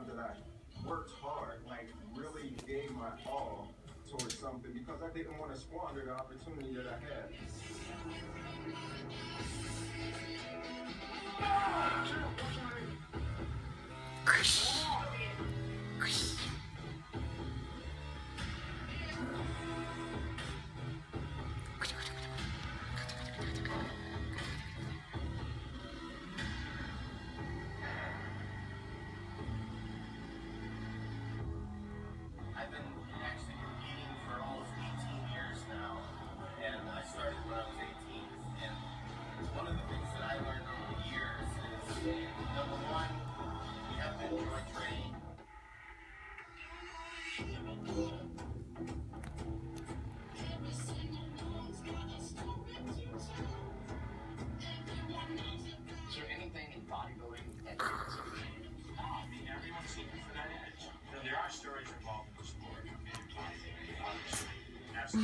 time that I worked hard, like really gave my all towards something because I didn't want to squander the opportunity that I had. I've been actually competing for almost 18 years now, and I started when I was 18. And one of the things that I learned over the years is, number one, you have to enjoy training. Is there anything in bodybuilding that you consider? I mean, everyone's looking for that edge. You know, there are stories involved in the sport. Obviously, that's